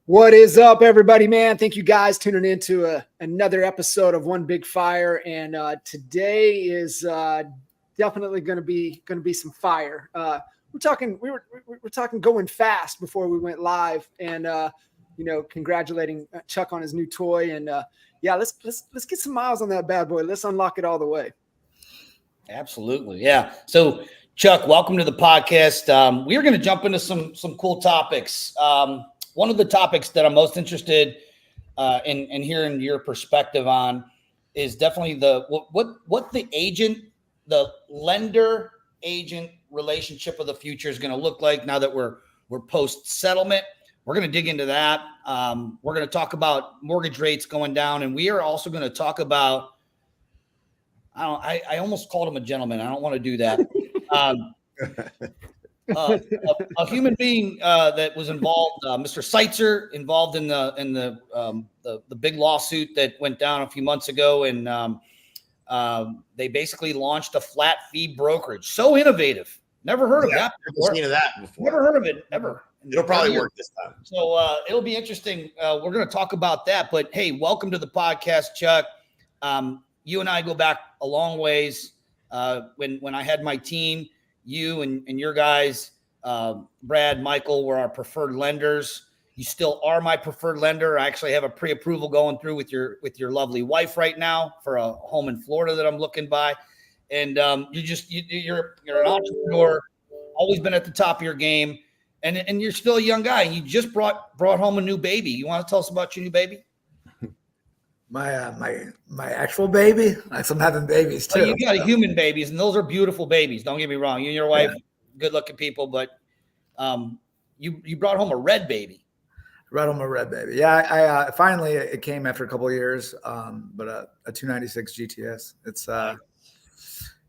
What is up, everybody, man? Thank you guys tuning in to another episode of One Big Fire. And today is definitely going to be some fire. We're talking going fast before we went live, and congratulating Chuck on his new toy. And let's get some miles on that bad boy. Let's unlock it all the way. Absolutely, yeah. So, Chuck, welcome to the podcast. We are going to jump into some cool topics. One of the topics that I'm most interested in hearing your perspective on is definitely what the lender agent relationship of the future is going to look like now that we're post settlement. We're going to dig into that. We're going to talk about mortgage rates going down, and we are also going to talk about. I almost called him a gentleman. I don't want to do that. A human being that was involved, Mr. Seitzer, involved in the big lawsuit that went down a few months ago, and they basically launched a flat fee brokerage. So innovative. Never heard of that before. Never seen that before. Never heard of it ever. It'll probably work this time. So it'll be interesting. We're going to talk about that. But hey, welcome to the podcast, Chuck. You and I go back a long ways. When I had my team. You and your guys, Brad, Michael, were our preferred lenders. You still are my preferred lender. I actually have a pre-approval going through with your lovely wife right now for a home in Florida that I'm looking by. And you're an entrepreneur, always been at the top of your game, and you're still a young guy. You just brought home a new baby. You want to tell us about your new baby? My actual baby. I'm having babies too. Oh, you got human babies, and those are beautiful babies. Don't get me wrong. You and your wife, good-looking people, but you brought home a red baby. Brought home a red baby. Yeah, I finally it came after a couple of years. But a 296 GTS.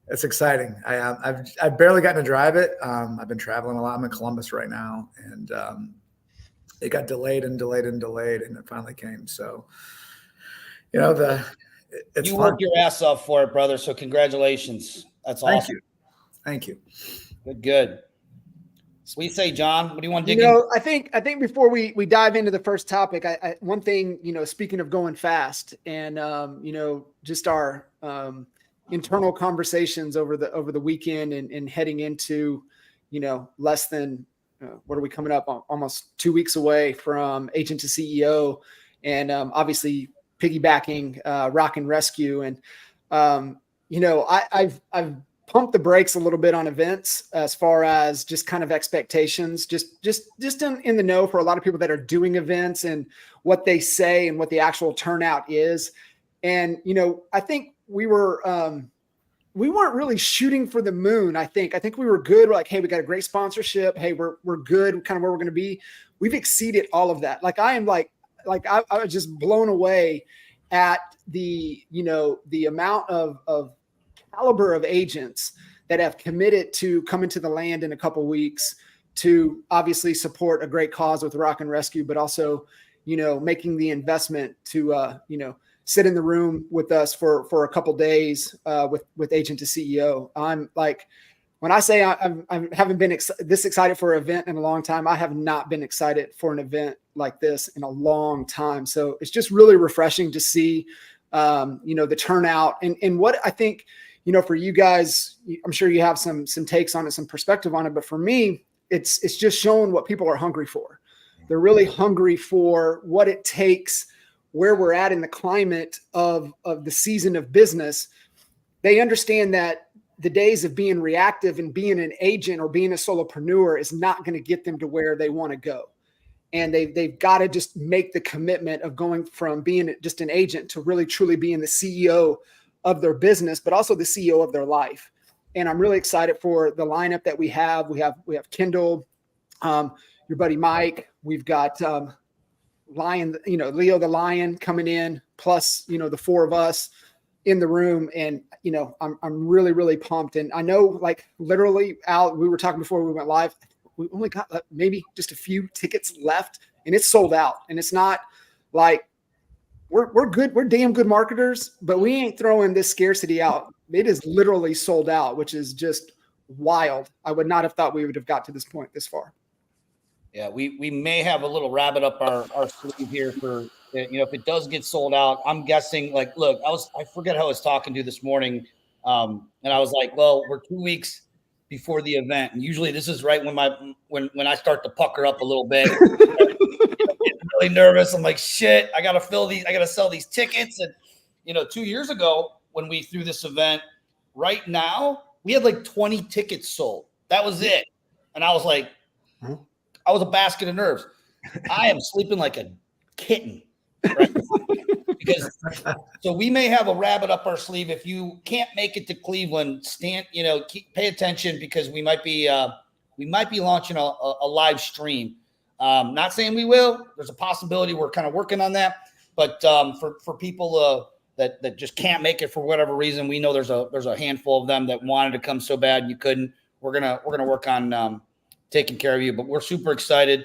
It's exciting. I've barely gotten to drive it. I've been traveling a lot. I'm in Columbus right now, and it got delayed, and it finally came. So. You worked your ass off for it, brother. So congratulations. That's awesome. Thank you. Good. What do you say, John? What do you want to dig in? I think before we dive into the first topic, one thing, speaking of going fast and, just our internal conversations over the weekend and heading into, less than, what are we coming up on? Almost 2 weeks away from agent to CEO. And obviously, piggybacking Rock and Rescue. And, I've pumped the brakes a little bit on events as far as just kind of expectations, just in the know for a lot of people that are doing events and what they say and what the actual turnout is. And, I think we weren't really shooting for the moon. I think we were good. We're like, hey, we got a great sponsorship. Hey, we're good. Kind of where we're going to be. We've exceeded all of that. Like I am I was just blown away at the amount of caliber of agents that have committed to coming to the land in a couple of weeks to obviously support a great cause with Rock and Rescue, but also, making the investment to, sit in the room with us for a couple of days with agent to CEO. I'm like, when I say I haven't been this excited for an event in a long time, I have not been excited for an event like this in a long time. So it's just really refreshing to see, the turnout and what I think, for you guys, I'm sure you have some takes on it, some perspective on it. But for me, it's just showing what people are hungry for. They're really hungry for what it takes, where we're at in the climate of the season of business. They understand that the days of being reactive and being an agent or being a solopreneur is not going to get them to where they want to go. And they've got to just make the commitment of going from being just an agent to really truly being the CEO of their business, but also the CEO of their life. And I'm really excited for the lineup that we have. We have Kendall, your buddy Mike. We've got Lion, Leo the Lion coming in, plus the four of us in the room. And, I'm really, really pumped. And I know, like, literally, Al, we were talking before we went live, we only got maybe just a few tickets left and it's sold out. And it's not like we're good. We're damn good marketers, but we ain't throwing this scarcity out. It is literally sold out, which is just wild. I would not have thought we would have got to this point this far. Yeah, we may have a little rabbit up our sleeve here for, if it does get sold out. I'm guessing, like, look, I forget how I was talking to this morning, and I was like, well, we're 2 weeks before the event, and usually this is right when I start to pucker up a little bit, getting really nervous. I'm like, shit, I gotta sell these tickets. And 2 years ago when we threw this event, right now we had like 20 tickets sold. That was it, and I was like. I was a basket of nerves. I am sleeping like a kitten, right? So we may have a rabbit up our sleeve. If you can't make it to Cleveland, pay attention, because we might be launching a live stream. Not saying we will. There's a possibility. We're kind of working on that. But for people that just can't make it for whatever reason, we know there's a handful of them that wanted to come so bad and you couldn't. We're gonna work on taking care of you, but we're super excited.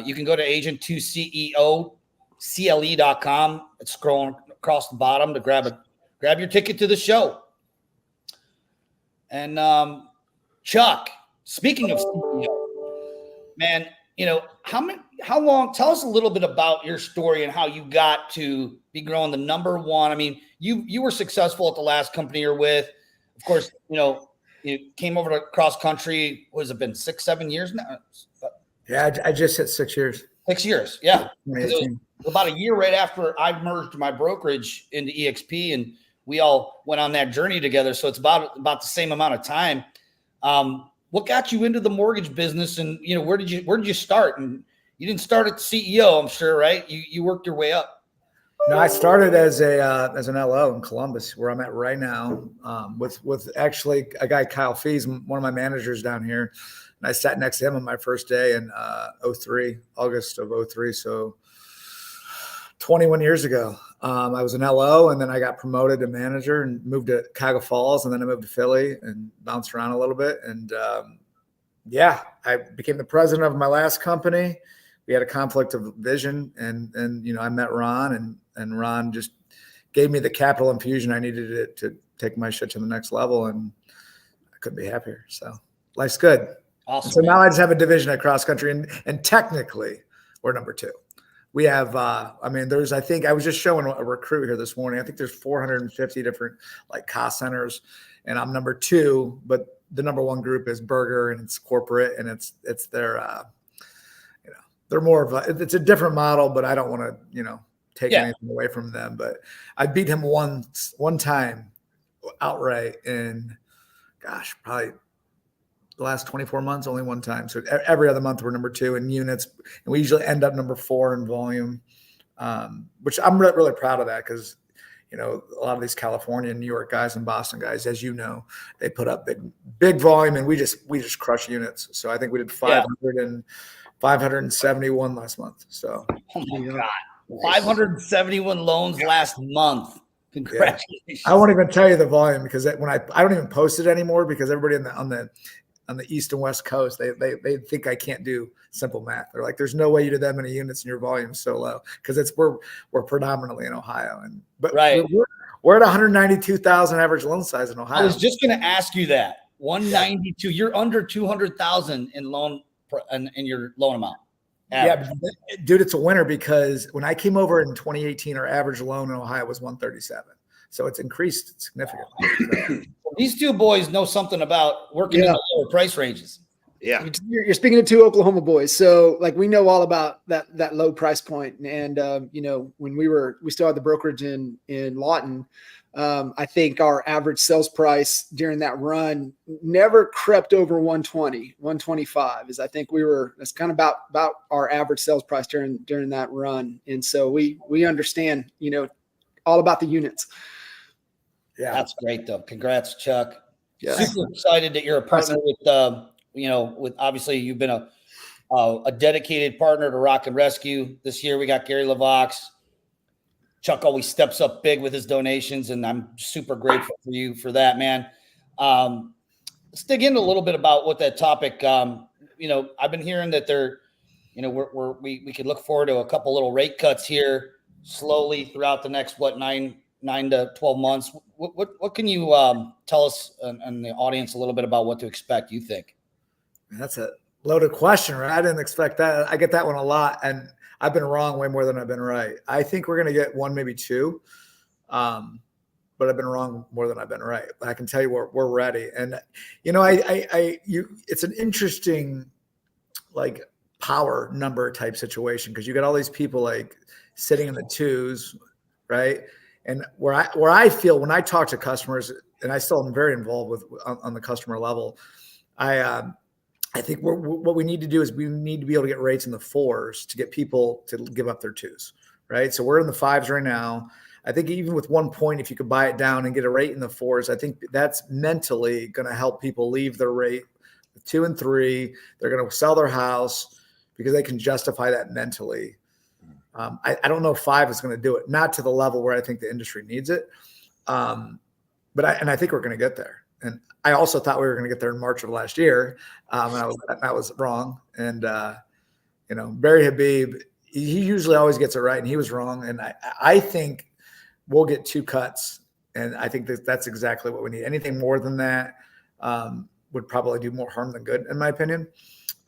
You can go to agent2CEO.com. It's scrolling across the bottom to grab your ticket to the show. And Chuck, speaking of CEO, man, how long? Tell us a little bit about your story and how you got to be growing the number one. I mean, you were successful at the last company you're with, of course. You came over to cross country. What has it been, 6-7 years now? Yeah, I just hit 6 years. 6 years, yeah. It was about a year right after I merged my brokerage into EXP, and we all went on that journey together. So it's about the same amount of time. What got you into the mortgage business, and where did you start? And you didn't start at the CEO, I'm sure, right? You worked your way up. No, I started as an LO in Columbus, where I'm at right now, with actually a guy, Kyle Fees, one of my managers down here. And I sat next to him on my first day in August of 03. So 21 years ago, I was an LO, and then I got promoted to manager and moved to Cuyahoga Falls, and then I moved to Philly and bounced around a little bit. And I became the president of my last company. We had a conflict of vision, and I met Ron, and Ron just gave me the capital infusion I needed to take my shit to the next level, and I couldn't be happier. So life's good. Awesome. So now I just have a division at cross country, and technically we're number 2. We have, I think I was just showing a recruit here this morning. I think there's 450 different cost centers, and I'm number 2, but the number 1 group is Burger, and it's corporate, and it's their, they're more of it's a different model, but I don't want to, take anything away from them. But I beat him one time outright in, probably the last 24 months, only one time. So every other month we're number 2 in units, and we usually end up number 4 in volume, which I'm really proud of that, because, a lot of these California and New York guys and Boston guys, as you know, they put up big volume, and we just crush units. So I think we did 571 last month. So, oh my God, 571 loans last month. Congratulations. Yeah. I won't even tell you the volume, because I don't even post it anymore, because everybody on the East and West Coast, they think I can't do simple math. They're like, there's no way you did that many units and your volume's so low, because we're predominantly in Ohio, but right. We're at 192,000 average loan size in Ohio. I was just going to ask you that. 192. You're under 200,000 in loan in your loan amount. Average. Yeah, dude, it's a winner, because when I came over in 2018, our average loan in Ohio was 137. So it's increased significantly. These two boys know something about working in the lower price ranges. Yeah. You're speaking to 2 Oklahoma boys. So we know all about that low price point. And, when we still had the brokerage in Lawton, I think our average sales price during that run never crept over 120, 125 is, I think that's kind of about our average sales price during that run. And so we understand, all about the units. Yeah. That's great though. Congrats, Chuck. Yeah. Super excited that you're a partner with obviously you've been a dedicated partner to Rock and Rescue. This year we got Gary LeVox. Chuck always steps up big with his donations, and I'm super grateful for you for that, man. Let's dig into a little bit about what that topic. I've been hearing that we could look forward to a couple little rate cuts here slowly throughout the next 9 to 12 months. What can you tell us and the audience a little bit about what to expect? You think? That's a Loaded question, right? I didn't expect that. I get that one a lot, and I've been wrong way more than I've been right. I think we're going to get one, maybe two, but I've been wrong more than I've been right. But I can tell you we're ready. And it's an interesting like power number type situation because you got all these people like sitting in the twos, right? And where I feel when I talk to customers, and I still am very involved with on the customer level, I think what we need to do is we need to be able to get rates in the fours to get people to give up their twos, right? So we're in the fives right now. I think even with 1 point, if you could buy it down and get a rate in the fours, I think that's mentally going to help people leave their rate with 2 and 3. They're going to sell their house because they can justify that mentally. I don't know if 5 is going to do it, not to the level where I think the industry needs it. But I think we're going to get there. And I also thought we were going to get there in March of last year. And I was wrong. And, Barry Habib, he usually always gets it right. And he was wrong. And I think we'll get 2 cuts. And I think that's exactly what we need. Anything more than that would probably do more harm than good, in my opinion.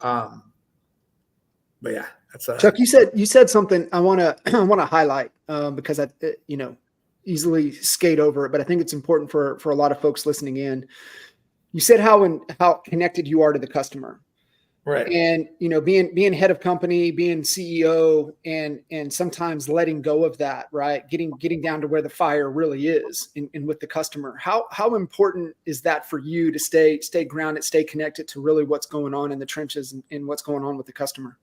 But yeah, that's Chuck, you said something I want to highlight because easily skate over it, but I think it's important for a lot of folks listening in. You said how connected you are to the customer, right? And being head of company, being CEO, and sometimes letting go of that, right? Getting down to where the fire really is, and with the customer. How important is that for you to stay grounded, stay connected to really what's going on in the trenches and what's going on with the customer?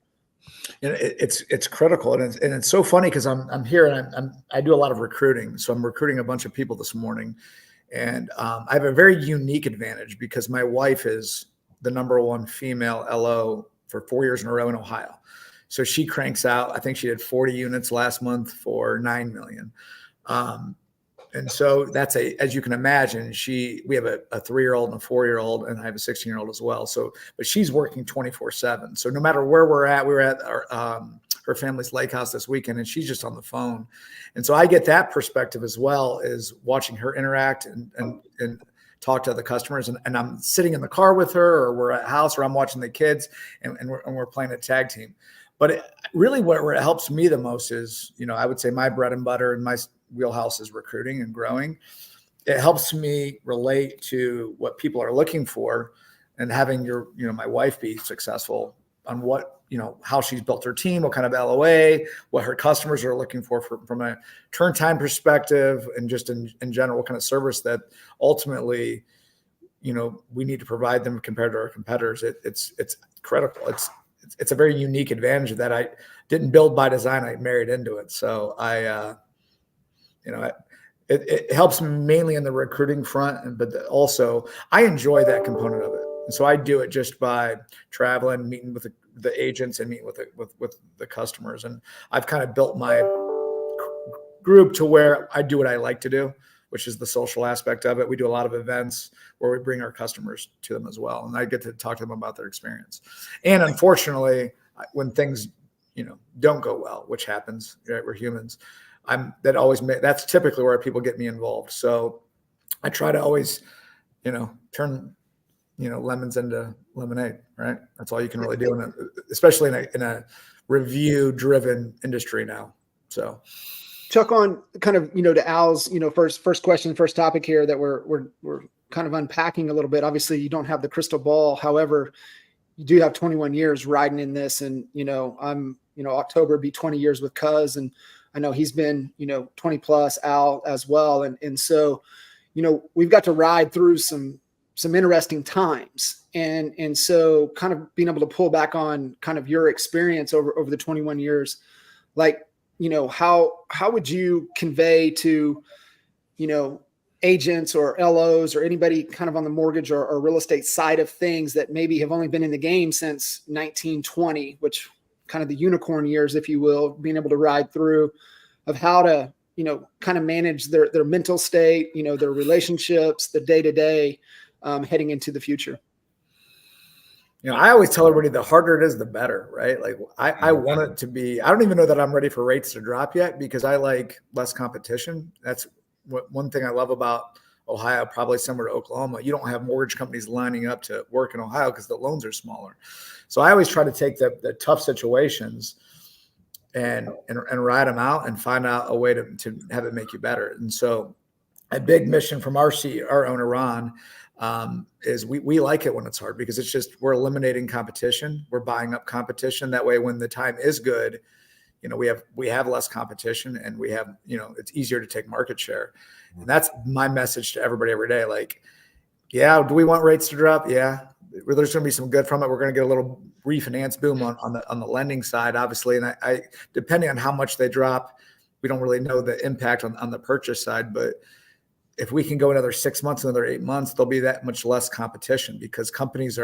And it's critical, and it's so funny because I'm here and I do a lot of recruiting, so I'm recruiting a bunch of people this morning, and I have a very unique advantage because my wife is the #1 female LO for 4 years in a row in Ohio, so she cranks out. I think she did 40 units last month for $9 million, and so that's as you can imagine, we have a 3-year-old and a 4-year-old, and I have a 16-year-old as well. So, but she's working 24/7. So no matter where we're at, we were at her family's lake house this weekend, and she's just on the phone. And so I get that perspective as well as watching her interact and talk to the customers. And I'm sitting in the car with her, or we're at house, or I'm watching the kids, and we're playing a tag team. But really where it helps me the most is, I would say my bread and butter and my wheelhouse is recruiting and growing. It helps me relate to what people are looking for, and having my wife be successful on what, how she's built her team, what kind of LOA, what her customers are looking for from a turn time perspective, and just in general, what kind of service that ultimately, we need to provide them compared to our competitors. It's critical. It's a very unique advantage that I didn't build by design. I married into it. So it helps mainly in the recruiting front, but also I enjoy that component of it. And so I do it just by traveling, meeting with the agents, and meeting with the customers. And I've kind of built my group to where I do what I like to do, which is the social aspect of it. We do a lot of events where we bring our customers to them as well. And I get to talk to them about their experience. And unfortunately, when things, don't go well, which happens, right? We're humans. That's typically where people get me involved. So I try to always, turn, lemons into lemonade, right? That's all you can really do, especially in a review driven industry now. So Chuck, on kind of, to Al's, first question, first topic here that we're kind of unpacking a little bit. Obviously you don't have the crystal ball. However, you do have 21 years riding in this, and, I'm, October be 20 years with Cuz, and I know he's been, 20 plus, Al as well. And so, we've got to ride through some interesting times. And so kind of being able to pull back on kind of your experience over the 21 years, like, how would you convey to, agents or LOs or anybody kind of on the mortgage or real estate side of things that maybe have only been in the game since 1920, which kind of the unicorn years, if you will, being able to ride through, of how to, kind of manage their mental state, their relationships, the day-to-day heading into the future? I always tell everybody the harder it is, the better, right? Like I want it to be, I don't even know that I'm ready for rates to drop yet because I like less competition. That's one thing I love about Ohio, probably similar to Oklahoma. You don't have mortgage companies lining up to work in Ohio because the loans are smaller. So I always try to take the tough situations and ride them out and find out a way to have it make you better. And so a big mission from our owner, Ron, is we like it when it's hard, because it's just, we're eliminating competition. We're buying up competition. That way, when the time is good, we have less competition, and we have, it's easier to take market share. And that's my message to everybody every day. Like, yeah, do we want rates to drop? Yeah. There's going to be some good from it. We're going to get a little refinance boom on the lending side, obviously. And I depending on how much they drop, we don't really know the impact on the purchase side. But if we can go another 6 months, another 8 months, there'll be that much less competition, because companies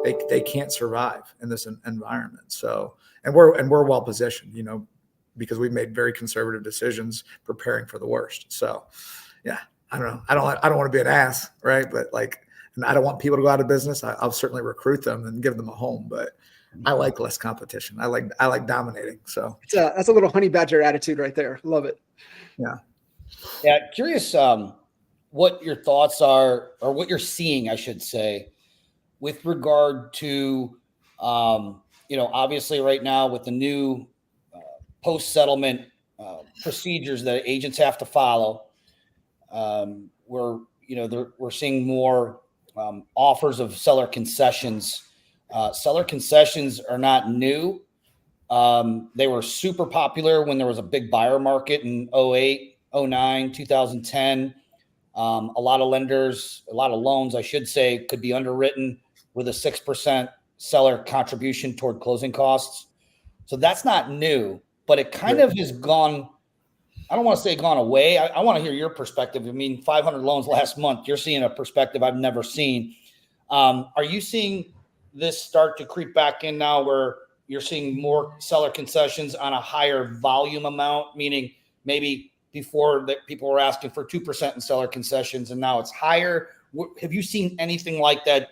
they can't survive in this environment. So, and we're well positioned, because we've made very conservative decisions preparing for the worst. So, yeah, I don't know. I don't want to be an ass, right? But and I don't want people to go out of business. I'll certainly recruit them and give them a home, but I like less competition. I like dominating. So that's a little honey badger attitude right there. Love it. Yeah. Yeah. Curious what your thoughts are, or what you're seeing, I should say, with regard to, obviously right now with the new post-settlement procedures that agents have to follow, we're seeing more offers of seller concessions. Seller concessions are not new. They were super popular when there was a big buyer market in 08, 09, 2010. A lot of loans, I should say, could be underwritten with a 6% seller contribution toward closing costs. So that's not new, but it kind of has gone. I don't want to say gone away. I want to hear your perspective. I mean, 500 loans last month. You're seeing a perspective I've never seen. Are you seeing this start to creep back in now, where you're seeing more seller concessions on a higher volume amount, meaning maybe before that people were asking for 2% in seller concessions and now it's higher? Have you seen anything like that,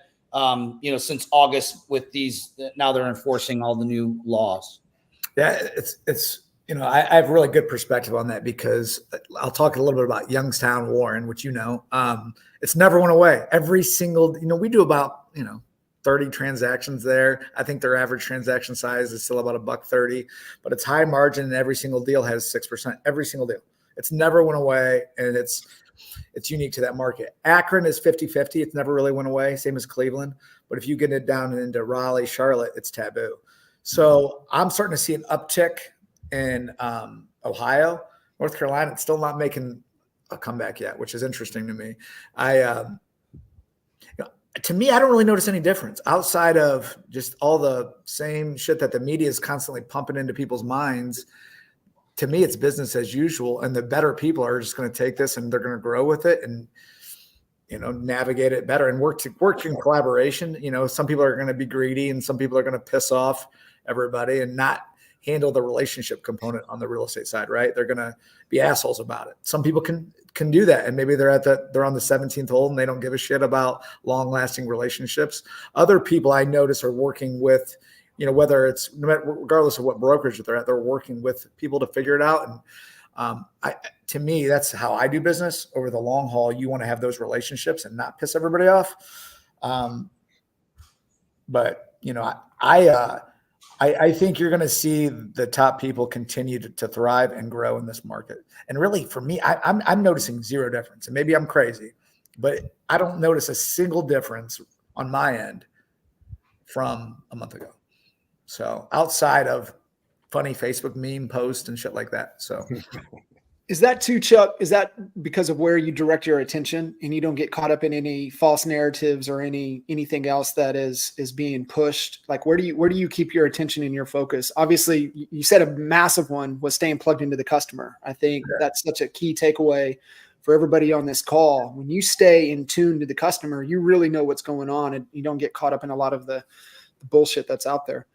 since August with these, now they're enforcing all the new laws? Yeah, it's I have really good perspective on that, because I'll talk a little bit about Youngstown, Warren, which it's never went away. Every single, we do about 30 transactions there. I think their average transaction size is still about $1.30, but it's high margin, and every single deal has 6%. Every single deal. It's never went away, and it's unique to that market. Akron is 50-50. It's never really went away, same as Cleveland. But if you get it down into Raleigh, Charlotte, it's taboo. So I'm starting to see an uptick in Ohio. North Carolina, it's still not making a comeback yet, which is interesting to me. To me, I don't really notice any difference outside of just all the same shit that the media is constantly pumping into people's minds. To me, it's business as usual, and the better people are just going to take this and they're going to grow with it and navigate it better and work in collaboration. Some people are going to be greedy, and some people are going to piss off everybody and not handle the relationship component on the real estate side, right? They're going to be assholes about it. Some people can do that, and maybe they're on the 17th hole and they don't give a shit about long-lasting relationships. Other people I notice are working with, whether it's regardless of what brokerage they're at, they're working with people to figure it out. And to me, that's how I do business. Over the long haul, you want to have those relationships and not piss everybody off. But I think you're going to see the top people continue to thrive and grow in this market. And really, for me, I'm noticing zero difference. And maybe I'm crazy, but I don't notice a single difference on my end from a month ago. So outside of funny Facebook meme posts and shit like that. So is that too, Chuck? Is that because of where you direct your attention and you don't get caught up in any false narratives or anything else that is being pushed? Like, where do you keep your attention and your focus? Obviously, you said a massive one was staying plugged into the customer. I think that's such a key takeaway for everybody on this call. When you stay in tune to the customer, you really know what's going on, and you don't get caught up in a lot of the bullshit that's out there.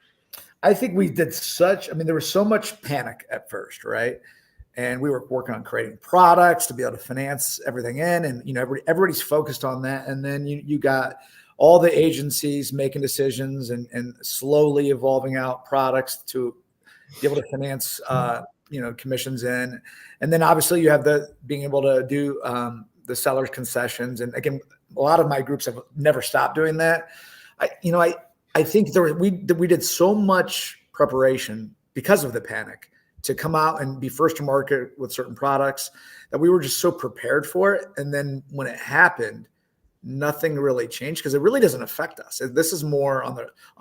I think we did there was so much panic at first, right? And we were working on creating products to be able to finance everything in. And, everybody's focused on that. And then you got all the agencies making decisions and slowly evolving out products to be able to finance, commissions in. And then obviously you have being able to do the seller's concessions. And again, a lot of my groups have never stopped doing that. I think we did so much preparation because of the panic to come out and be first to market with certain products that we were just so prepared for it. And then when it happened, nothing really changed because it really doesn't affect us. This is more on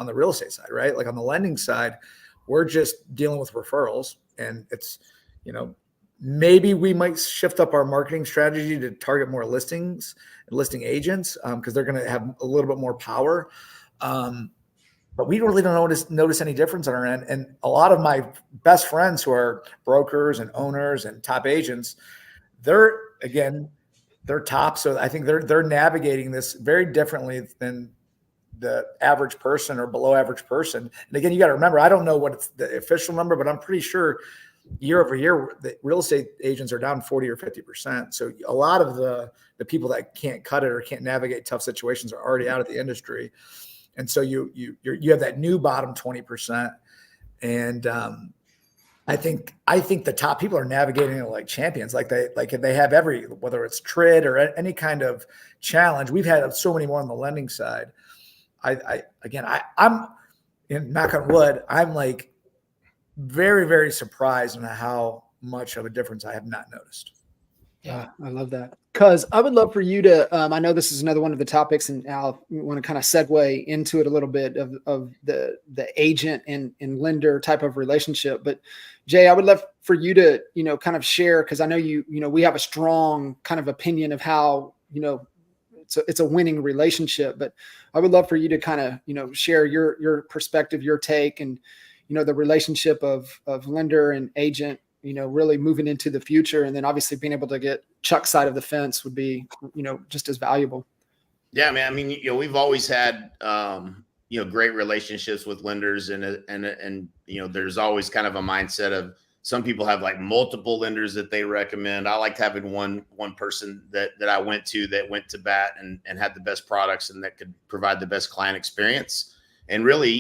the real estate side, right? Like on the lending side, we're just dealing with referrals, and it's, maybe we might shift up our marketing strategy to target more listing agents because they're going to have a little bit more power. But we really don't notice any difference on our end. And a lot of my best friends who are brokers and owners and top agents, they're top. So I think they're navigating this very differently than the average person or below average person. And again, you got to remember, I don't know what it's the official number, but I'm pretty sure year over year, the real estate agents are down 40 or 50%. So a lot of the people that can't cut it or can't navigate tough situations are already out of the industry. And so you have that new bottom 20%. And I think the top people are navigating it like champions, like they have whether it's TRID or any kind of challenge. We've had so many more on the lending side. I'm knock on wood, I'm like very, very surprised on how much of a difference I have not noticed. Yeah, I love that. Because I would love for you to, I know this is another one of the topics, and Al, want to kind of segue into it a little bit of the agent and lender type of relationship. But Jay, I would love for you to, kind of share, because I know we have a strong kind of opinion of how, it's a winning relationship, but I would love for you to kind of, share your perspective, your take, and, the relationship of lender and agent, really moving into the future. And then obviously being able to get Chuck's side of the fence would be, just as valuable. Yeah, man. I mean, we've always had, great relationships with lenders, and there's always kind of a mindset of some people have like multiple lenders that they recommend. I liked having one person that I went to that went to bat and had the best products and that could provide the best client experience. And really,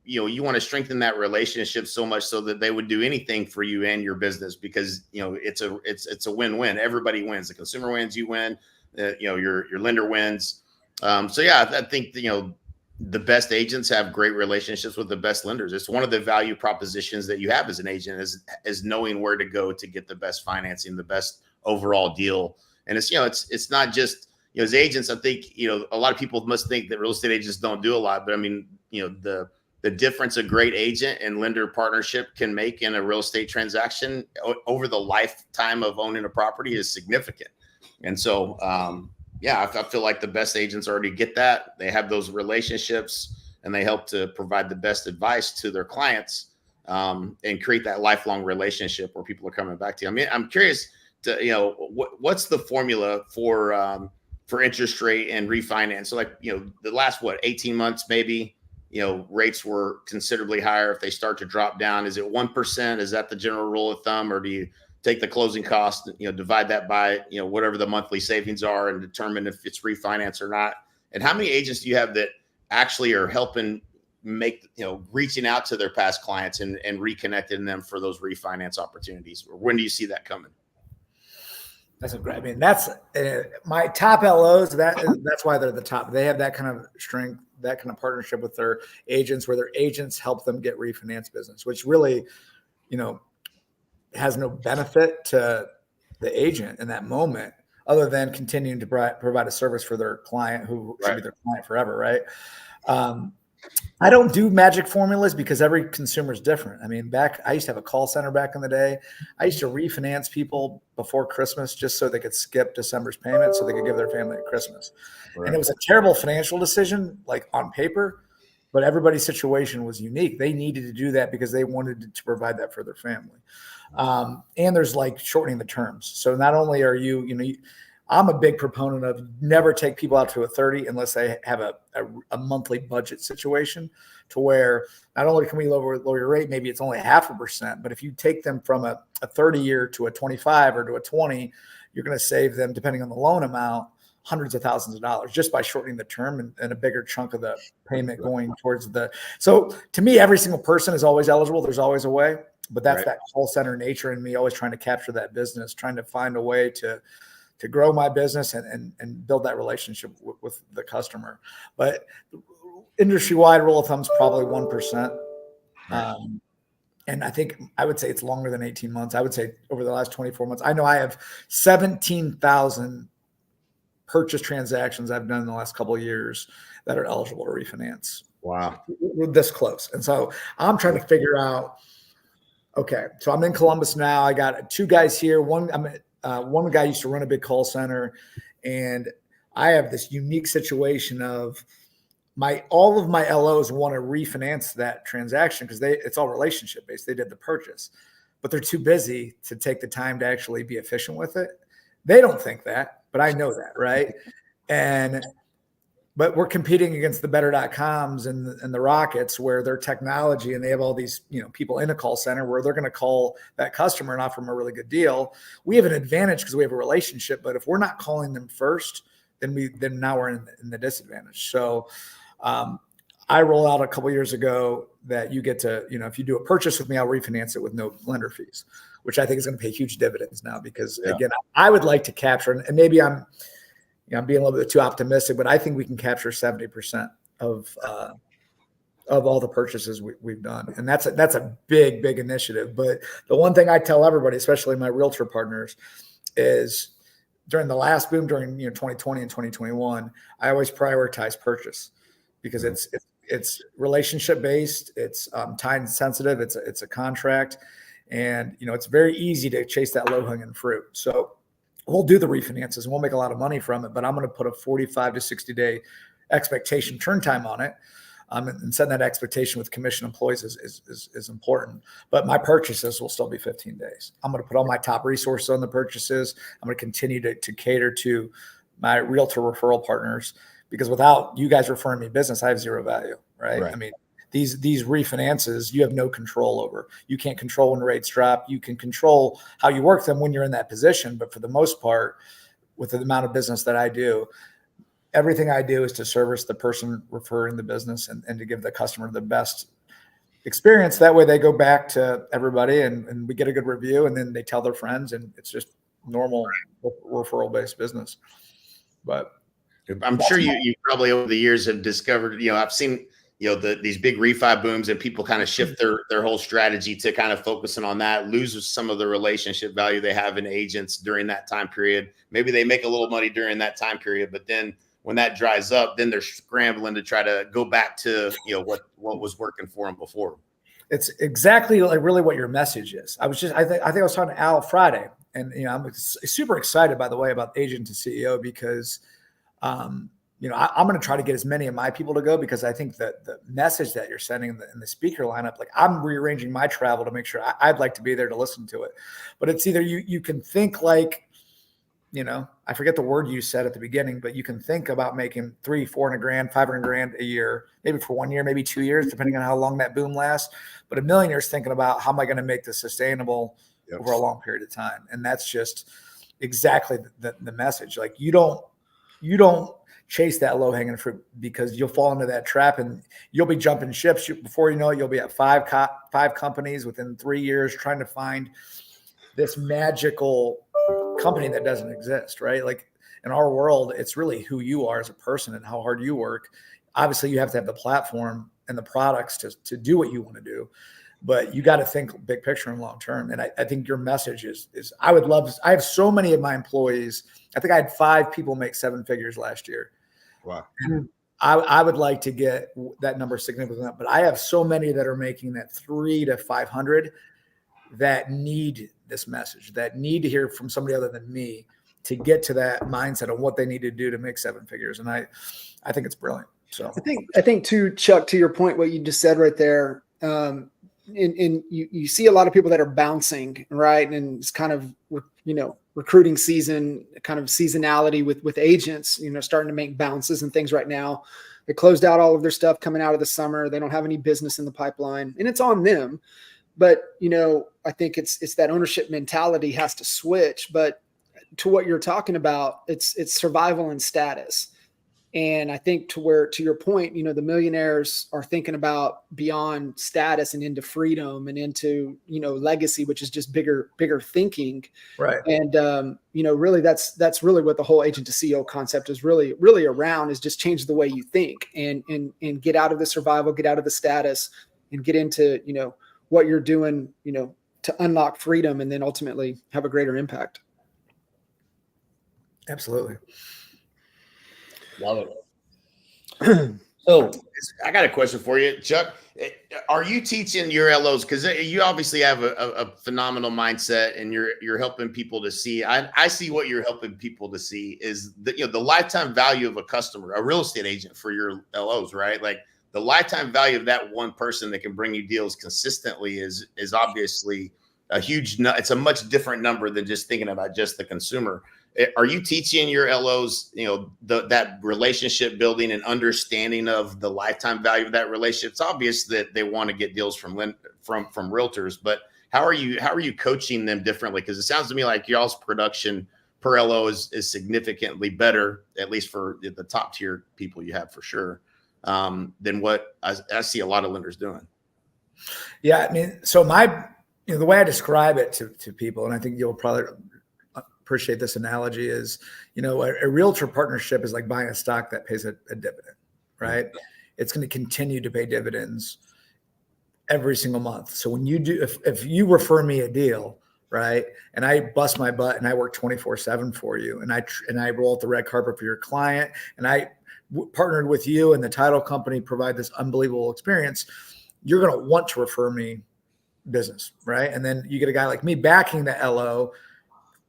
you want to strengthen that relationship so much so that they would do anything for you and your business, because, it's a win-win. Everybody wins. The consumer wins, you win, your lender wins. So yeah, I think, the best agents have great relationships with the best lenders. It's one of the value propositions that you have as an agent is knowing where to go to get the best financing, the best overall deal. And it's not just, as agents, I think, a lot of people must think that real estate agents don't do a lot, but I mean, the difference a great agent and lender partnership can make in a real estate transaction over the lifetime of owning a property is significant. And so, I feel like the best agents already get that. They have those relationships and they help to provide the best advice to their clients, and create that lifelong relationship where people are coming back to you. I mean, I'm curious to, what's the formula for interest rate and refinance? So like, the last, 18 months, maybe, rates were considerably higher. If they start to drop down, is it 1%? Is that the general rule of thumb? Or do you take the closing cost, divide that by, whatever the monthly savings are and determine if it's refinance or not? And how many agents do you have that actually are helping make, reaching out to their past clients and reconnecting them for those refinance opportunities? Or when do you see that coming? That's great. I mean, that's my top LOs. That's why they're the top. They have that kind of strength, that kind of partnership with their agents, where their agents help them get refinance business, which really, has no benefit to the agent in that moment, other than continuing to provide a service for their client who should be their client forever, right? I don't do magic formulas because every consumer is different. I mean, I used to have a call center back in the day. I used to refinance people before Christmas just so they could skip December's payment so they could give their family at Christmas. Right. And it was a terrible financial decision, like on paper, but everybody's situation was unique. They needed to do that because they wanted to provide that for their family. And there's like shortening the terms. So not only are I'm a big proponent of never take people out to a 30 unless they have a monthly budget situation, to where not only can we lower your rate, maybe it's only 0.5%, but if you take them from a 30 year to a 25 or to a 20, you're going to save them, depending on the loan amount, hundreds of thousands of dollars just by shortening the term and a bigger chunk of the payment going towards so to me, every single person is always eligible. There's always a way, but that's that call center nature in me, always trying to capture that business, trying to find a way to grow my business and build that relationship with the customer. But industry-wide rule of thumb is probably 1%. Right. And I would say it's longer than 18 months. I would say over the last 24 months, I know I have 17,000 purchase transactions I've done in the last couple of years that are eligible to refinance. Wow. We're this close. And so I'm trying to figure out, okay, so I'm in Columbus now. I got 2 guys here. One guy used to run a big call center, and I have this unique situation of all of my LOs want to refinance that transaction because it's all relationship based. They did the purchase, but they're too busy to take the time to actually be efficient with it. They don't think that, but I know that, right? But we're competing against the better.coms and the Rockets, where their technology, and they have all these, people in a call center where they're going to call that customer and offer them a really good deal. We have an advantage because we have a relationship, but if we're not calling them first, then now we're in the disadvantage. So I rolled out a couple of years ago that you get to, if you do a purchase with me, I'll refinance it with no lender fees, which I think is going to pay huge dividends now because again, I would like to capture, and maybe I'm being a little bit too optimistic, but I think we can capture 70% of all the purchases we've done. And that's a big, big initiative. But the one thing I tell everybody, especially my realtor partners, is during the last boom, during 2020 and 2021, I always prioritize purchase because it's relationship based, it's time sensitive, it's a contract, and it's very easy to chase that low hanging fruit. So we'll do the refinances and we'll make a lot of money from it, but I'm going to put a 45 to 60 day expectation turn time on it. And setting that expectation with commission employees is important, but my purchases will still be 15 days. I'm going to put all my top resources on the purchases. I'm going to continue to cater to my realtor referral partners, because without you guys referring me business, I have zero value, right? I mean, these refinances, you have no control over. You can't control when rates drop. You can control how you work them when you're in that position. But for the most part, with the amount of business that I do, everything I do is to service the person referring the business and to give the customer the best experience. That way they go back to everybody and we get a good review, and then they tell their friends, and it's just normal referral-based business. But I'm sure you probably over the years have discovered, I've seen, these big refi booms, and people kind of shift their whole strategy to kind of focusing on that, loses some of the relationship value they have in agents during that time period. Maybe they make a little money during that time period, but then when that dries up, then they're scrambling to try to go back to, what was working for them before. It's exactly like really what your message is. I think I was talking to Al Friday, and I'm super excited, by the way, about agent to CEO, because I'm going to try to get as many of my people to go, because I think that the message that you're sending in the speaker lineup, like I'm rearranging my travel to make sure I'd like to be there to listen to it. But it's either you can think like, I forget the word you said at the beginning, but you can think about making $300,000, $400,000, $500,000 a year, maybe for 1 year, maybe 2 years, depending on how long that boom lasts. But a millionaire's thinking about how am I going to make this sustainable over a long period of time. And that's just exactly the message. Like you don't chase that low hanging fruit, because you'll fall into that trap and you'll be jumping ships. Before you know it, you'll be at five companies within 3 years trying to find this magical company that doesn't exist, right? Like in our world, it's really who you are as a person and how hard you work. Obviously, you have to have the platform and the products to do what you want to do, but you got to think big picture and long term. And I think your message is I have so many of my employees. I think I had 5 people make 7 figures last year. Wow. I would like to get that number significantly up, but I have so many that are making that 300 to 500 that need this message, that need to hear from somebody other than me to get to that mindset of what they need to do to make 7 figures. And I think it's brilliant. So I think too, Chuck, to your point, what you just said right there, and you see a lot of people that are bouncing, right? And it's kind of, recruiting season, kind of seasonality with agents, starting to make bounces and things right now. They closed out all of their stuff coming out of the summer. They don't have any business in the pipeline, and it's on them. But, I think it's that ownership mentality has to switch. But to what you're talking about, it's survival and status. And I think to your point, the millionaires are thinking about beyond status and into freedom and into, legacy, which is just bigger thinking. Right. And, really that's really what the whole agent to CEO concept is really, really around, is just change the way you think and get out of the survival, get out of the status, and get into, what you're doing, to unlock freedom and then ultimately have a greater impact. Absolutely. Love it. So I got a question for you, Chuck. Are you teaching your LOs? Because you obviously have a phenomenal mindset, and you're helping people to see. I see what you're helping people to see is the lifetime value of a customer, a real estate agent for your LOs, right? Like the lifetime value of that one person that can bring you deals consistently is obviously a huge. It's a much different number than just thinking about just the consumer. Are you teaching your LOs, that relationship building and understanding of the lifetime value of that relationship? It's obvious that they want to get deals from realtors, but how are you coaching them differently? Because it sounds to me like y'all's production per LO is significantly better, at least for the top tier people you have for sure, than what I see a lot of lenders doing. Yeah, I mean, so the way I describe it to people, and I think you'll probably appreciate this analogy, is, a realtor partnership is like buying a stock that pays a dividend, right? It's going to continue to pay dividends every single month. So when you do, if you refer me a deal, right, and I bust my butt and I work 24/7 for you, and I roll out the red carpet for your client, and I partnered with you and the title company provide this unbelievable experience, you're going to want to refer me business, right? And then you get a guy like me backing the LO,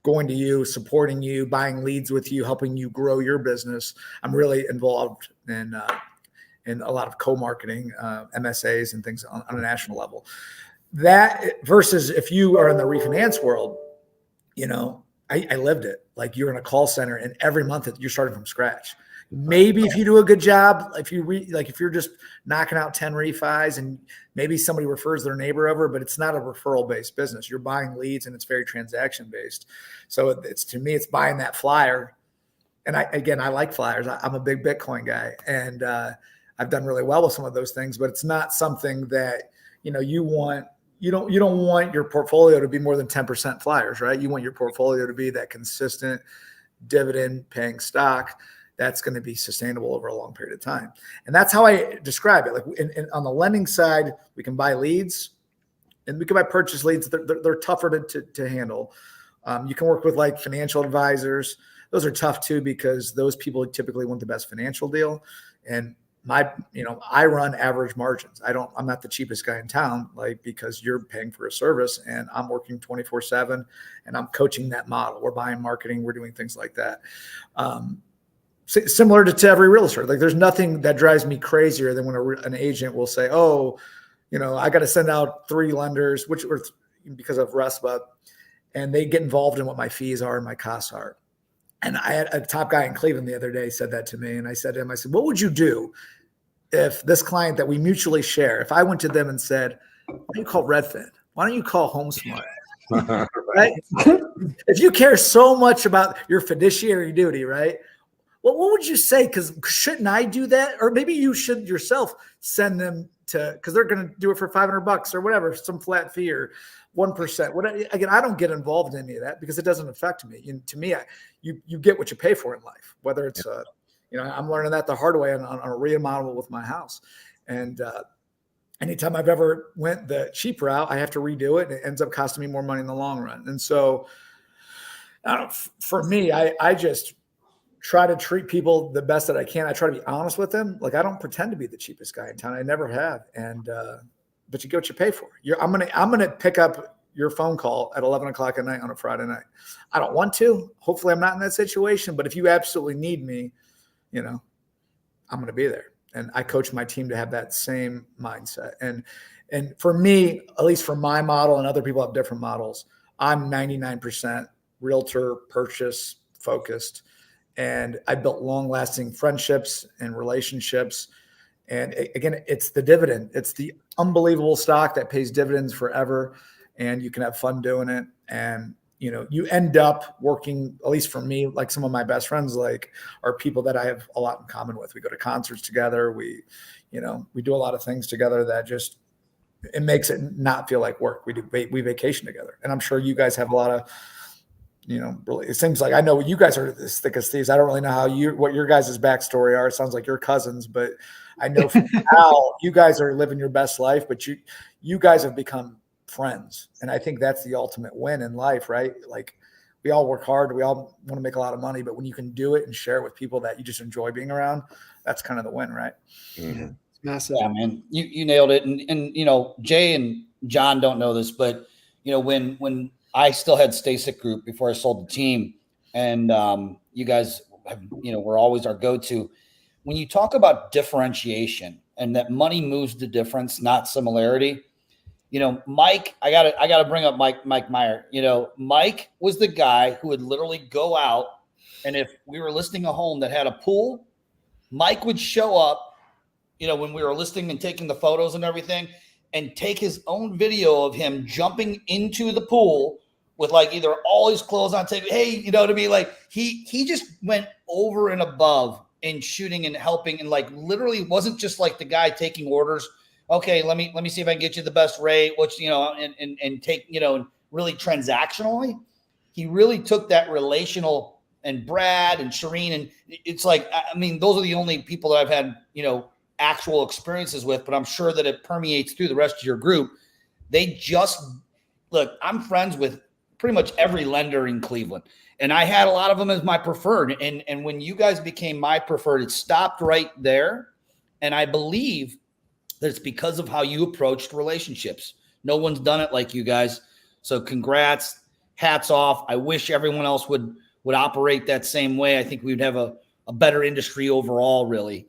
going to you, supporting you, buying leads with you, helping you grow your business. I'm really involved in a lot of co-marketing, MSAs and things on a national level. That versus if you are in the refinance world, I lived it. Like you're in a call center and every month you're starting from scratch. Maybe if you do a good job, if you're just knocking out 10 refis and maybe somebody refers their neighbor over, but it's not a referral based business. You're buying leads and it's very transaction based. So to me, it's buying that flyer. And I like flyers. I'm a big Bitcoin guy, and I've done really well with some of those things, but it's not something that, you want. You don't want your portfolio to be more than 10% flyers, right? You want your portfolio to be that consistent dividend paying stock that's going to be sustainable over a long period of time. And that's how I describe it. Like on the lending side, we can buy leads and we can buy purchase leads. They're tougher to handle. You can work with like financial advisors. Those are tough too, because those people typically want the best financial deal. And I run average margins. I'm not the cheapest guy in town, because you're paying for a service and I'm working 24/7 and I'm coaching that model. We're buying marketing. We're doing things like that. Similar to every realtor. Like there's nothing that drives me crazier than when an agent will say, oh, I got to send out 3 lenders, which were because of RESPA, and they get involved in what my fees are and my costs are. And I had a top guy in Cleveland the other day said that to me. And I said to him, what would you do if this client that we mutually share, if I went to them and said, why don't you call Redfin? Why don't you call HomeSmart? Right? If you care so much about your fiduciary duty, right? Well, what would you say? Because shouldn't I do that? Or maybe you should yourself send them because they're going to do it for $500 or whatever, some flat fee or 1%. Again, I don't get involved in any of that because it doesn't affect me. To me, you get what you pay for in life, whether it's, I'm learning that the hard way on a remodel with my house. And anytime I've ever went the cheap route, I have to redo it. And it ends up costing me more money in the long run. And so for me, I just try to treat people the best that I can. I try to be honest with them. Like I don't pretend to be the cheapest guy in town. I never have. And, but you get what you pay for. I'm going to pick up your phone call at 11 o'clock at night on a Friday night. I don't want to. Hopefully I'm not in that situation, but if you absolutely need me, I'm going to be there. And I coach my team to have that same mindset. And for me, at least for my model, and other people have different models, I'm 99% realtor purchase focused. And I built long-lasting friendships and relationships. And again, it's the dividend. It's the unbelievable stock that pays dividends forever. And you can have fun doing it. And you end up working, at least for me, like some of my best friends, like are people that I have a lot in common with. We go to concerts together. We do a lot of things together that just, it makes it not feel like work. We vacation together. And I'm sure you guys have a lot of, really, it seems like, I know you guys are as thick as thieves. I don't really know what your guys' backstory are. It sounds like you're cousins, but I know from how you guys are living your best life, but you guys have become friends. And I think that's the ultimate win in life, right? Like, we all work hard. We all want to make a lot of money, but when you can do it and share it with people that you just enjoy being around, that's kind of the win, right? Mm-hmm. It's massive. Yeah, man, you nailed it. And Jay and John don't know this, but when I still had Stasek Group before I sold the team, and you guys have, were always our go-to. When you talk about differentiation and that money moves the difference, not similarity. Mike, I gotta bring up Mike Meyer. Mike was the guy who would literally go out, and if we were listing a home that had a pool, Mike would show up, when we were listing and taking the photos and everything, and take his own video of him jumping into the pool with like either all his clothes on, he just went over and above in shooting and helping, and like literally wasn't just like the guy taking orders. Okay, let me see if I can get you the best rate, which, and take, really transactionally. He really took that relational, and Brad and Shireen, and it's like, I mean, those are the only people that I've had, actual experiences with, but I'm sure that it permeates through the rest of your group. They just look, I'm friends with pretty much every lender in Cleveland, and I had a lot of them as my preferred. And when you guys became my preferred, it stopped right there. And I believe that it's because of how you approached relationships. No one's done it like you guys. So congrats, hats off. I wish everyone else would operate that same way. I think we would have a better industry overall, really,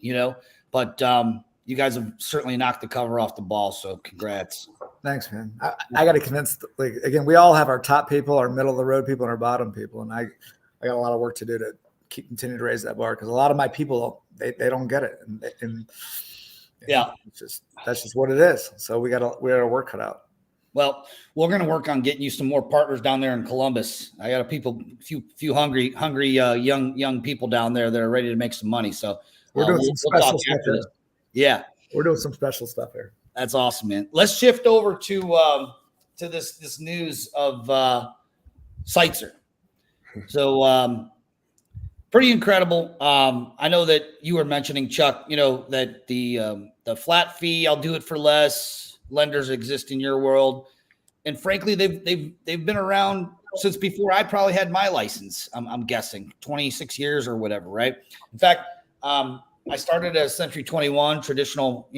but you guys have certainly knocked the cover off the ball. So congrats. Thanks, man. I got to convince, again, we all have our top people, our middle of the road people, and our bottom people. And I got a lot of work to do to continue to raise that bar, because a lot of my people, they don't get it. And yeah, that's just what it is. So we got a work cut out. Well, we're going to work on getting you some more partners down there in Columbus. I got few hungry young people down there that are ready to make some money. So we're doing some special stuff here. Yeah, we're doing some special stuff here. That's awesome, man. Let's shift over to this news of Sitzer. So pretty incredible. I know that you were mentioning, Chuck, that the flat fee, I'll do it for less, lenders exist in your world, and frankly, they've been around since before I probably had my license. I'm guessing 26 years or whatever, right? In fact, I started as Century 21, traditional,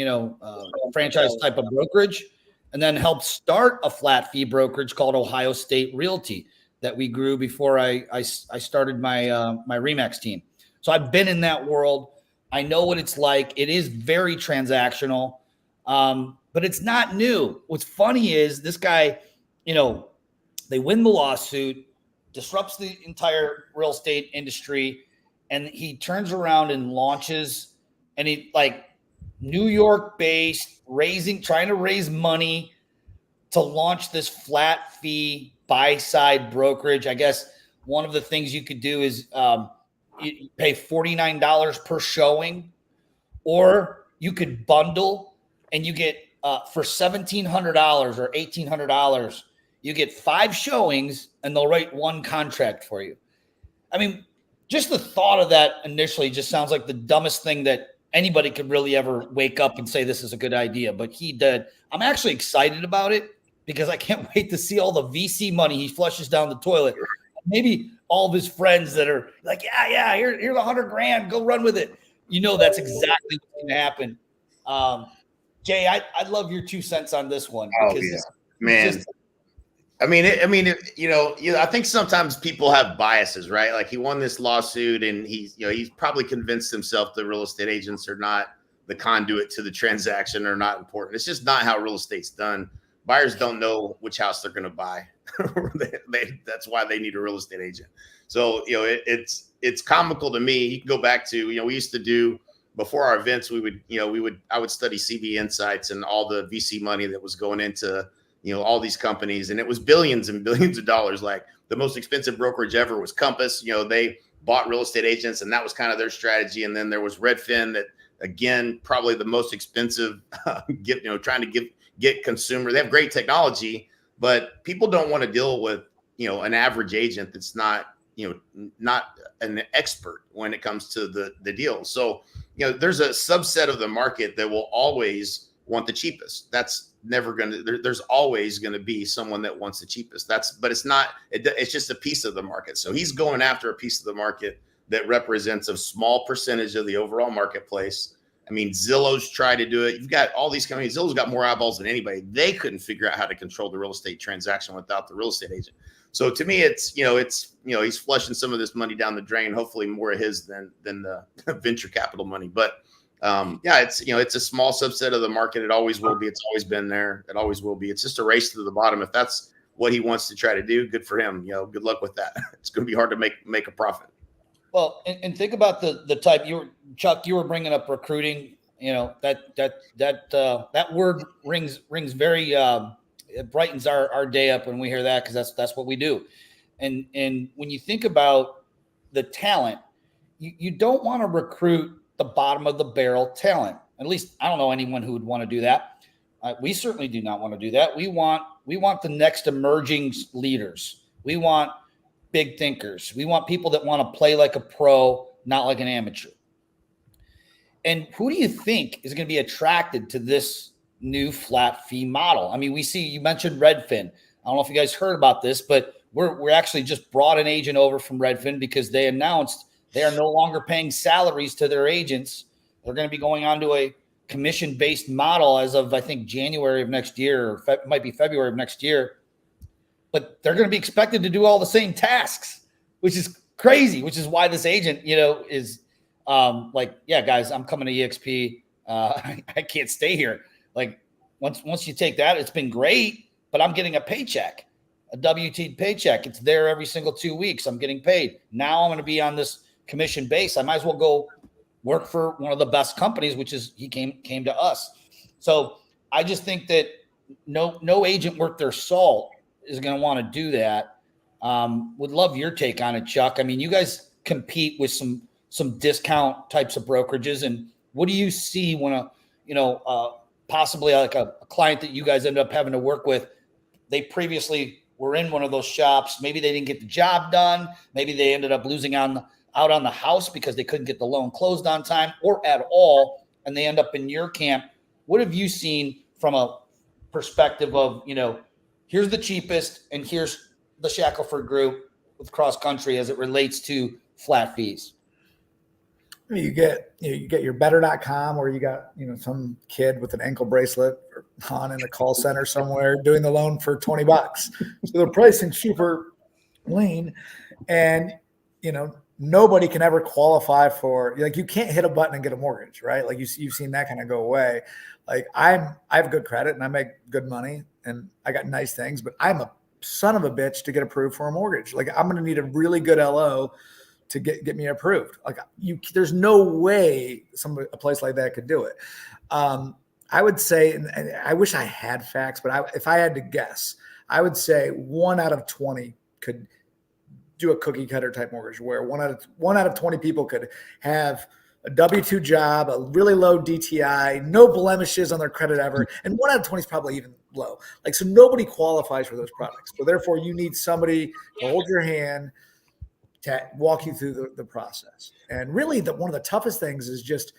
franchise type of brokerage, and then helped start a flat fee brokerage called Ohio State Realty that we grew before I started my my Remax team. So I've been in that world. I know what it's like. It is very transactional, but it's not new. What's funny is this guy, they win the lawsuit, disrupts the entire real estate industry, and he turns around and launches, and he New York based, trying to raise money to launch this flat fee buy side brokerage. I guess one of the things you could do is you pay $49 per showing, or you could bundle and you get for $1,700 or $1,800, you get 5 showings and they'll write 1 contract for you. I mean, just the thought of that initially just sounds like the dumbest thing that anybody could really ever wake up and say this is a good idea, but he did. I'm actually excited about it because I can't wait to see all the VC money he flushes down the toilet. Maybe all of his friends that are like, yeah, here's $100,000, go run with it. That's exactly what's going to happen. Jay, I'd love your 2 cents on this one. Because man. I think sometimes people have biases, right? Like, he won this lawsuit, and he's probably convinced himself that real estate agents are not the conduit to the transaction, or not important. It's just not how real estate's done. Buyers don't know which house they're going to buy. That's why they need a real estate agent. So, it's comical to me. You can go back to, we used to do, before our events, I would study CB Insights and all the VC money that was going into, all these companies, and it was billions and billions of dollars. Like the most expensive brokerage ever was Compass. They bought real estate agents, and that was kind of their strategy. And then there was Redfin, that again, probably the most expensive, trying to get consumer. They have great technology, but people don't want to deal with, an average agent that's not an expert when it comes to the deal. So, there's a subset of the market that will always want the cheapest. That's never going to, there's always going to be someone that wants the cheapest. But it's just a piece of the market. So he's going after a piece of the market that represents a small percentage of the overall marketplace. I mean, Zillow's tried to do it. You've got all these companies. Zillow's got more eyeballs than anybody. They couldn't figure out how to control the real estate transaction without the real estate agent. So to me, it's he's flushing some of this money down the drain. Hopefully, more of his than the venture capital money. But it's a small subset of the market. It always will be. It's always been there. It always will be. It's just a race to the bottom. If that's what he wants to try to do, good for him. Good luck with that. It's going to be hard to make a profit. Well, and think about the type Chuck, you were bringing up recruiting. That word rings very. It brightens our day up when we hear that, because that's what we do. And when you think about the talent, you don't want to recruit the bottom of the barrel talent. At least I don't know anyone who would want to do that. We certainly do not want to do that. We want the next emerging leaders. We want big thinkers. We want people that want to play like a pro, not like an amateur. And who do you think is going to be attracted to this new flat fee model? I mean, you mentioned Redfin. I don't know if you guys heard about this, but we're actually just brought an agent over from Redfin because they announced they are no longer paying salaries to their agents. They're going to be going on to a commission-based model as of, I think, January of next year, or it might be February of next year. But they're going to be expected to do all the same tasks, which is crazy, which is why this agent, is yeah, guys, I'm coming to EXP. I can't stay here. Like once you take that, it's been great, but I'm getting a paycheck, a W-2 paycheck. It's there every single 2 weeks. I'm getting paid. Now I'm going to be on this commission base. I might as well go work for one of the best companies, which is he came to us. So I just think that no agent worth their salt is going to want to do that. Would love your take on it, Chuck. I mean, you guys compete with some discount types of brokerages, and what do you see when possibly like a client that you guys end up having to work with, they previously were in one of those shops. Maybe they didn't get the job done. Maybe they ended up losing out on the house because they couldn't get the loan closed on time or at all, and they end up in your camp. What have you seen from a perspective of, here's the cheapest and here's the Shackelford group with cross country as it relates to flat fees? You get your better.com, or you got, some kid with an ankle bracelet on in a call center somewhere doing the loan for $20. So they're pricing super lean, and, nobody can ever qualify for, you can't hit a button and get a mortgage, right? Like you've seen that kind of go away. Like I have good credit and I make good money and I got nice things, but I'm a son of a bitch to get approved for a mortgage. Like I'm going to need a really good LO to get me approved. Like there's no way a place like that could do it. I would say, and I wish I had facts, but if I had to guess, I would say 1 out of 20 could do a cookie cutter type mortgage, where one out of 20 people could have a W-2 job, a really low DTI, no blemishes on their credit ever, and 1 out of 20 is probably even low. Like, so nobody qualifies for those products. So therefore, you need somebody to hold your hand, to walk you through the process. And really, one of the toughest things is just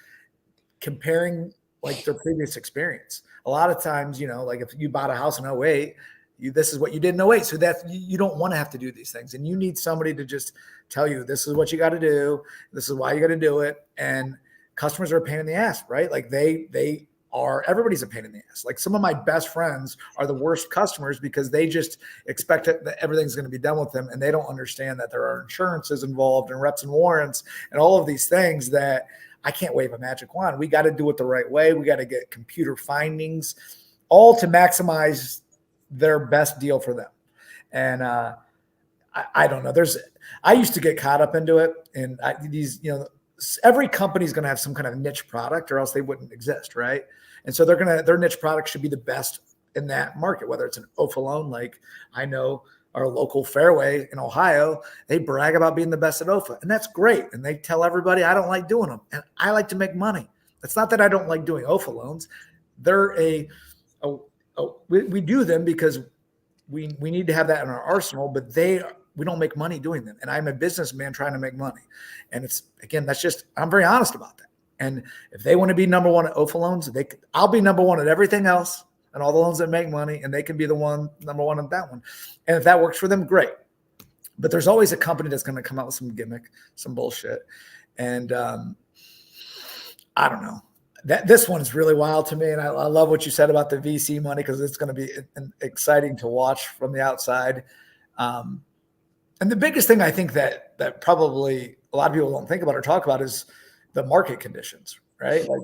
comparing like their previous experience. A lot of times, like if you bought a house in 08, this is what you did in 08. So that you don't want to have to do these things. And you need somebody to just tell you, this is what you got to do. This is why you got to do it. And customers are a pain in the ass, right? Like everybody's a pain in the ass. Like some of my best friends are the worst customers because they just expect that everything's going to be done with them. And they don't understand that there are insurances involved and reps and warrants and all of these things that I can't wave a magic wand. We got to do it the right way. We got to get computer findings, all to maximize their best deal for them. And I don't know. I used to get caught up into it, and every company's going to have some kind of niche product, or else they wouldn't exist, right? And so their niche product should be the best in that market, whether it's an OFA loan, like I know our local Fairway in Ohio, they brag about being the best at OFA, and that's great. And they tell everybody I don't like doing them, and I like to make money. It's not that I don't like doing OFA loans. They're we do them because we need to have that in our arsenal, but we don't make money doing them. And I'm a businessman trying to make money. And it's, again, that's just, I'm very honest about that. And if they want to be number one at OFA loans, I'll be number one at everything else and all the loans that make money, and they can be the number one at that one. And if that works for them, great. But there's always a company that's going to come out with some gimmick, some bullshit. And I don't know. This one's really wild to me, and I love what you said about the VC money, because it's going to be exciting to watch from the outside. And the biggest thing I think that probably a lot of people don't think about or talk about is the market conditions, right? Like,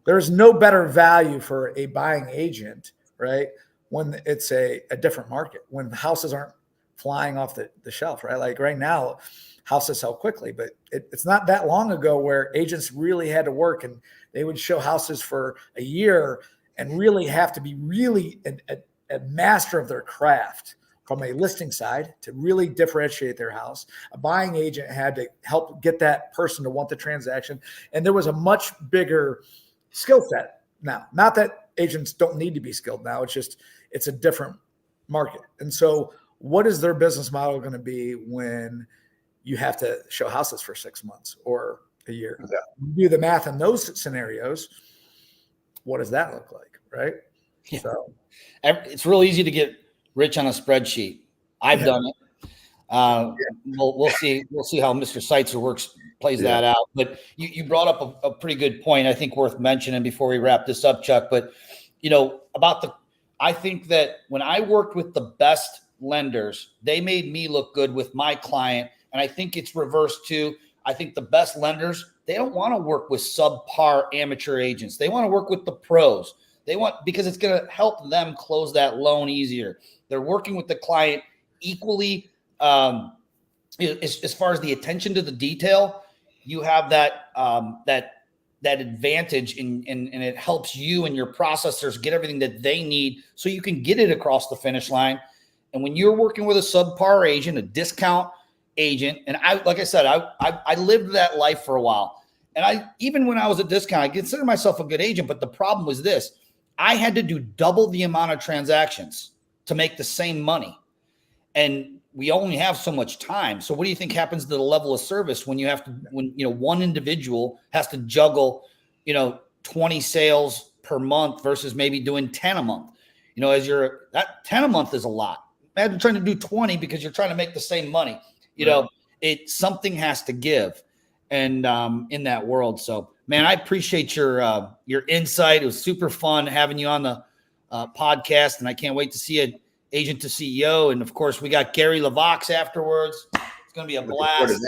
there's no better value for a buying agent, right, when it's a different market, when houses aren't flying off the shelf, right? Like right now, houses sell quickly, but it's not that long ago where agents really had to work, and they would show houses for a year and really have to be really a master of their craft from a listing side to really differentiate their house. A buying agent had to help get that person to want the transaction. And there was a much bigger skill set now. Not that agents don't need to be skilled now. It's a different market. And so what is their business model going to be when you have to show houses for 6 months or a year? Yeah. Do the math in those scenarios. What does that look like? Right. Yeah. So it's real easy to get rich on a spreadsheet. I've done it. We'll see how Mr. Seitzer plays that out. But you brought up a pretty good point, I think worth mentioning before we wrap this up, Chuck. But I think that when I worked with the best lenders, they made me look good with my client. And I think it's reversed too. I think the best lenders, they don't want to work with subpar amateur agents. They want to work with the pros. Because it's going to help them close that loan easier. They're working with the client equally. As far as the attention to the detail, you have that advantage, and it helps you and your processors get everything that they need so you can get it across the finish line. And when you're working with a subpar agent, a discount agent, and I lived that life for a while. And even when I was a discount, I consider myself a good agent, but the problem was this: I had to do double the amount of transactions to make the same money. And we only have so much time. So what do you think happens to the level of service when one individual has to juggle, 20 sales per month versus maybe doing 10 a month? That 10 a month is a lot. Imagine trying to do 20 because you're trying to make the same money. Something has to give, and in that world. So, man, I appreciate your insight. It was super fun having you on the podcast, and I can't wait to see you Agent to CEO. And of course, we got Gary LeVox afterwards. It's going to be a blast.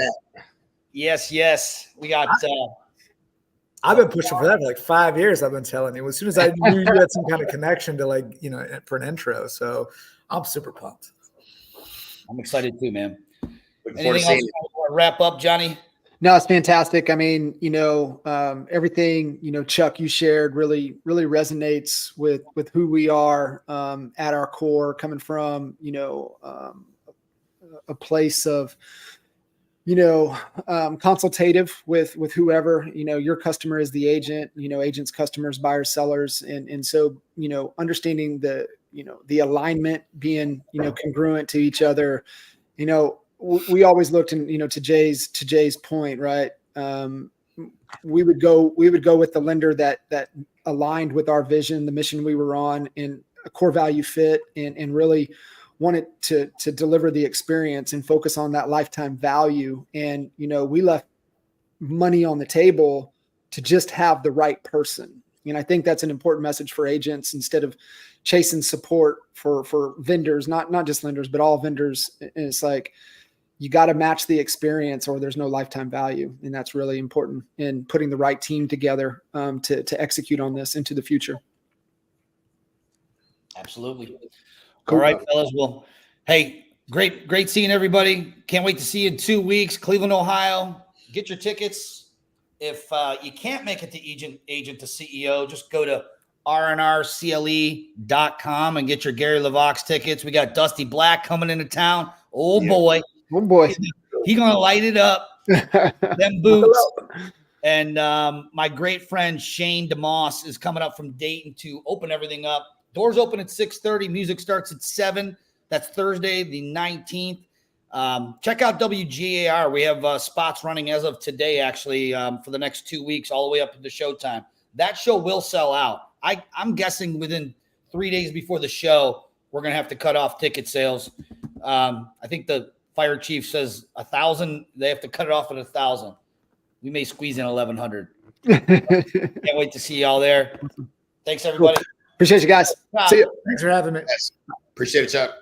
Yes. We got. I've been pushing for that for like 5 years. I've been telling you. As soon as I knew you had some kind of connection to for an intro, so I'm super pumped. I'm excited too, man. Looking forward to seeing you. Want to wrap up, Johnny? No, it's fantastic. I mean, everything, Chuck, you shared really, really resonates with who we are at our core, coming from, a place of, consultative with whoever, your customer is the agent, agents, customers, buyers, sellers. And so, understanding the alignment, being, congruent to each other, we always looked, and to Jay's point, right? We would go with the lender that aligned with our vision, the mission we were on, and a core value fit, and really wanted to deliver the experience and focus on that lifetime value. And we left money on the table to just have the right person. And I think that's an important message for agents, instead of chasing support for vendors, not just lenders, but all vendors. And it's like, you got to match the experience, or there's no lifetime value. And that's really important in putting the right team together to execute on this into the future. Absolutely. Cool. All right, fellas. Well, hey, great seeing everybody. Can't wait to see you in 2 weeks, Cleveland, Ohio. Get your tickets. If you can't make it to agent to CEO, just go to rnrcle.com and get your Gary LaVox tickets. We got Dusty Black coming into town. Oh boy. Oh boy. He gonna light it up. Them boots. And my great friend Shane DeMoss is coming up from Dayton to open everything up. Doors open at 6:30. Music starts at 7. That's Thursday, the 19th. Check out WGAR. We have spots running as of today, actually, for the next 2 weeks, all the way up to the showtime. That show will sell out. I'm guessing within 3 days before the show, we're going to have to cut off ticket sales. I think the fire chief says 1,000. They have to cut it off at 1,000. We may squeeze in 1,100. Can't wait to see y'all there. Thanks, everybody. Cool. Appreciate you guys. See you. Thanks for having me. Yes. Appreciate it, Chuck.